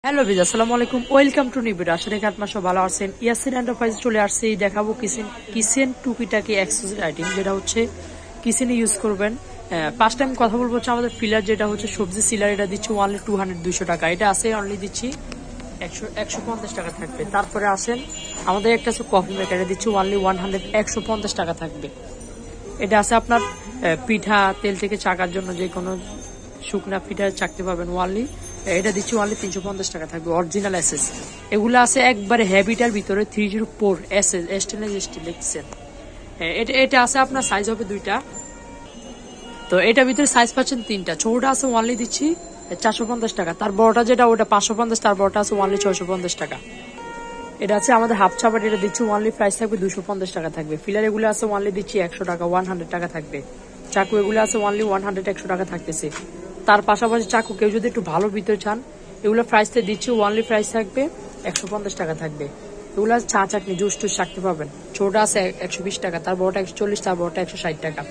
Hello ভিজ, আসসালামু আলাইকুম, welcome to new video. আসলে আপনারা সব ভালো আছেন। ইয়াসিন এন্টারপ্রাইজ চলে আসছে, দেখাবো কিচেন টুকিটাকি অ্যাক্সেসরি আইটেম, যেটা হচ্ছে কিচেনে ইউজ করবেন। ফার্স্ট টাইম কথা বলবো হচ্ছে আমাদের ফিলার, যেটা হচ্ছে সবজি সিলার, এটা দিচ্ছি ওয়ানলি 200 টাকা। এটা আছে অনলি দিচ্ছি 150 টাকা থাকবে। তারপরে আসেন আমাদের একটা আছে কফি মেকার, এটা দিচ্ছি ওয়ানলি 150 টাকা থাকবে। এটা আছে আপনার পিঠা তেল থেকে চাকার জন্য, যে কোনো শুকনা পিঠা চাকতে পাবেন ওয়ানলি। এটা দিচ্ছি ওয়ানলি 350 টাকা থাকবে, অরিজিনাল এসএস। এগুলো আছে একবারে হ্যাবিটার ভিতরে 304 এসএস স্টেনলেস স্টিল লিখছেন। এটা আছে আপনার সাইজ হবে দুইটা, তো এটার ভিতরে সাইজ পাচ্ছেন তিনটা। ছোটটা আছে ওয়ানলি দিচ্ছি 450 টাকা, তার বড়টা যেটা ওটা 550, তার বড়টা আছে ওয়ানলি 650 টাকা। এটা আছে আমাদের হাফ চাপাট, এটা দিচ্ছি ওয়ানলি প্রাইস থাকবে 250 টাকা থাকবে। ফিলার এগুলো আছে ওয়ানলি দিচ্ছি 100 টাকা, 100 টাকা থাকবে। চাকু এগুলো আছে ওয়ানলি 100 টাকা থাকতেছে। তার পাশাপাশি চাকু কেউ যদি একটু ভালো ভিতরে চান, এগুলো প্রাইসতে দিচ্ছি ওয়ানলি প্রাইস থাকবে 150 টাকা থাকবে। এগুলো চা চাটনি জুস টুস রাখতে পাবেন। ছোটটা আছে 120 টাকা, তার বড়টা 140, তার বড়টা 160 টাকা।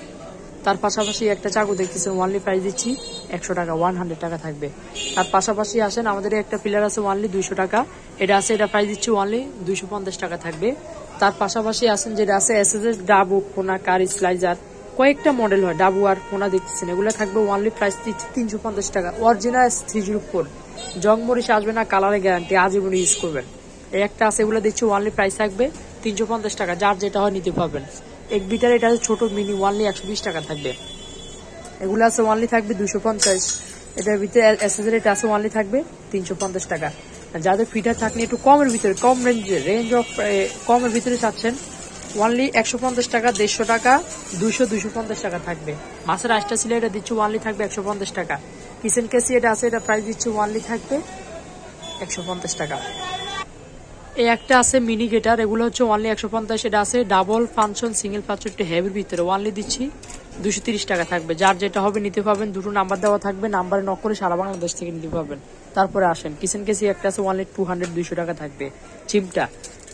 তার পাশাপাশি একটা চাকু দেখতেছেন ওয়ানলি প্রাইস দিচ্ছি 100 টাকা, 100 টাকা থাকবে। তার পাশাপাশি আসেন আমাদের একটা পিলার আছে ওয়ানলি 200 টাকা, এটা আছে, এটা প্রাইস দিচ্ছি ওয়ানলি 250 টাকা থাকবে। তার পাশাপাশি আসেন যেটা আছে এসএস ডাবু কোনা কারি স্লাইজার, কয়েকটা মডেল হয় ডাবু আর কোনা দেখতেছেন, এগুলো থাকবে ওয়ানলি প্রাইস দিচ্ছি 350 টাকা। অরিজিনাল 304, জং মরিচ আসবে না, কালারের গ্যারান্টি, আজীবন ইউজ করবেন। এই একটা আছে, এগুলো দিচ্ছি ওয়ানলি প্রাইস থাকবে 350 টাকা, যার যেটা হয় নিতে পারবেন। এক বিটার এটা ছোট মিনি ওয়ানলি 120 টাকা থাকবে। এগুলো আছে ওয়ানলি থাকবে 250। এটার ভিতরে এসএসএর এটা আছে ওয়ানলি থাকবে 350 টাকা। যাদের পিঠা চাটনি একটু কমের ভিতরে, কম রেঞ্জ অফ কমের ভিতরে চাচ্ছেন, ওয়ানলি 150 টাকা, 150 টাকা, 250 টাকা থাকবে। মাছের আইসটা ছিল, এটা দিচ্ছি ওয়ানলি থাকবে 150 টাকা। কিচেন কেসি এটা আছে, এটা প্রাইস দিচ্ছি ওয়ানলি থাকবে 150 টাকা। এই একটা আছে মিনি গেটার, এগুলো হচ্ছে ওয়ানলি 150। এটা আছে ডাবল ফাংশন সিঙ্গেল ফাংশন একটু হেভির ভিতরে, ওয়ানলি দিচ্ছি 230 টাকা থাকবে। যার যেটা হবে নিতে পারবেন, দুটো নাম্বার দেওয়া থাকবে, নাম্বারে নক করে সারা বাংলাদেশ থেকে নিতে পারবেন। তারপরে আসেন কিচেন কেসি একটা আছে ওয়ানলি 200 টাকা থাকবে। চিমটা,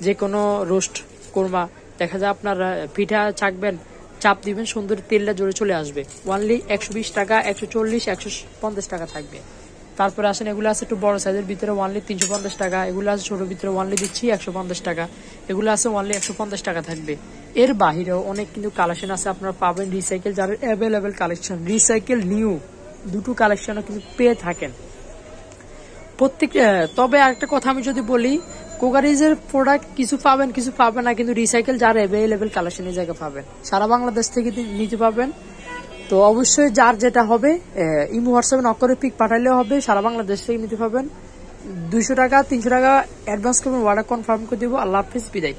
যে কোনো রোস্ট কোরমা, দেখা যায় আপনার পিঠা চাকবেন, চাপ দিবেন, সুন্দর তেলটা জোরে চলে আসবে, ওয়ানলি 120 টাকা, 140, 150 টাকা থাকবে। তারপরে আসেন এগুলো আছে একটু বড় সাইজের ভিতরে, ওয়ানলি 350 টাকা। এগুলো আছে ছোট ভিতরে, ওয়ানলি দিচ্ছি 150 টাকা। এগুলো আছে ওয়ানলি 150 টাকা থাকবে। এর বাহিরেও অনেক কিন্তু কালেকশন আছে, আপনারা পাবেন রিসাইকেল, যাদের অ্যাভেলেবেল কালেকশন, রিসাইকেল নিউ দুটো কালেকশনও কিন্তু পেয়ে থাকেন প্রত্যেক। তবে আরেকটা কথা আমি যদি বলি, কোকারিজের প্রোডাক্ট কিছু পাবেন, কিছু পাবেন না, কিন্তু রিসাইকেল যার অ্যাভেলেবেল কালেকশন এই জায়গায় পাবেন, সারা বাংলাদেশ থেকে নিতে পারবেন। তো অবশ্যই যার যেটা হবে ইমো হোয়াটসঅ্যাপে নক করে পিক পাঠাইলেও হবে, সারা বাংলাদেশ থেকে নিতে পারবেন। 200 টাকা 300 টাকা অ্যাডভান্স করবেন, অর্ডার কনফার্ম করে দিব। আল্লাহ হাফিজ, বিদায়।